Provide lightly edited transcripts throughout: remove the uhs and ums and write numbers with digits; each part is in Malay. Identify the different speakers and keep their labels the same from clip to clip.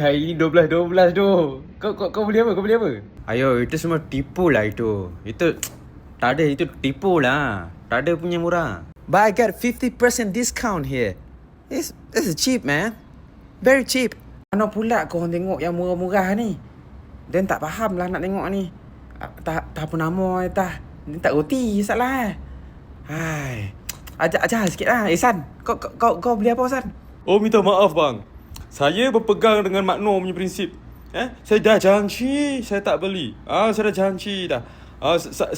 Speaker 1: Hari ni 12 tu. Kau beli apa? Kau beli apa? Ayo, itu semua tipu lah itu. Itu tak ada, itu tipu lah. Tak ada punya murah. But I got 50% discount here. This is cheap, man. Very cheap. Mana pula kau orang tengok yang murah-murah ni? Dan tak faham lah nak tengok ni. Tak apa nama dah. Ni tak roti salah. Hai. Ajar sikit lah. San, kau beli apa San?
Speaker 2: Oh, minta maaf bang. Saya berpegang dengan makno punya prinsip. Saya dah janji saya tak beli. Saya dah janji dah.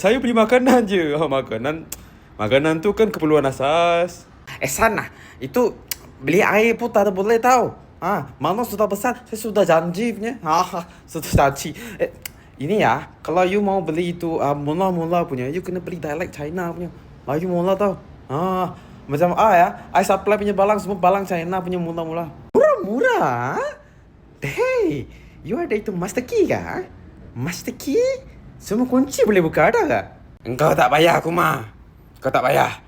Speaker 2: Saya beli makanan je. Makanan tu kan keperluan asas.
Speaker 1: San lah. Itu beli air pun tak boleh tahu. Mana sudah besar, saya sudah janji punya. Sudah janji. Ini ya, kalau you mau beli itu mula-mula punya, you kena beli dialect China punya. You mula tau. Macam ya, I supply punya balang semua balang China punya mula-mula. Murah? Hey, you ada itu master key kah? Master key? Semua kunci boleh buka ada kah? Engkau tak payah aku mah. Kau tak payah.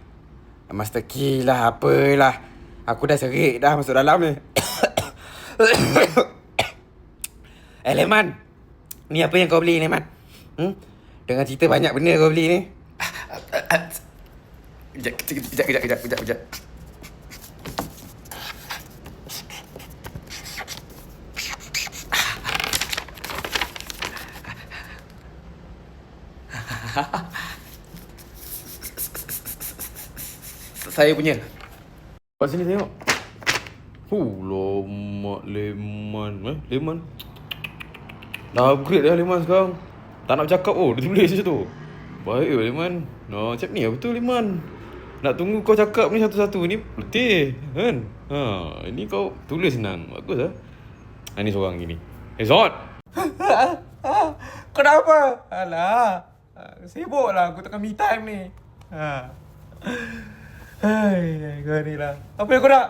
Speaker 1: Master key lah apalah. Aku dah serik dah masuk dalam ni. Leman. Ni apa yang kau beli Leman? Dengan cerita banyak benda kau beli ni. Kejap. Saya punya. Kat sini tengok.
Speaker 2: Lama Leman. Leman. Dah upgrade dah Leman sekarang. Tak nak bercakap dia tulis macam tu. Baik Leman. Macam ni betul Leman. Nak tunggu kau cakap ni satu-satu ni letih kan. Ini kau tulis senang. Bagus lah. Ni seorang gini. Zod.
Speaker 1: Kenapa? Alah. Sibuk lah aku tengah me time ni. Hai, kau ni lah. Apa yang kau nak?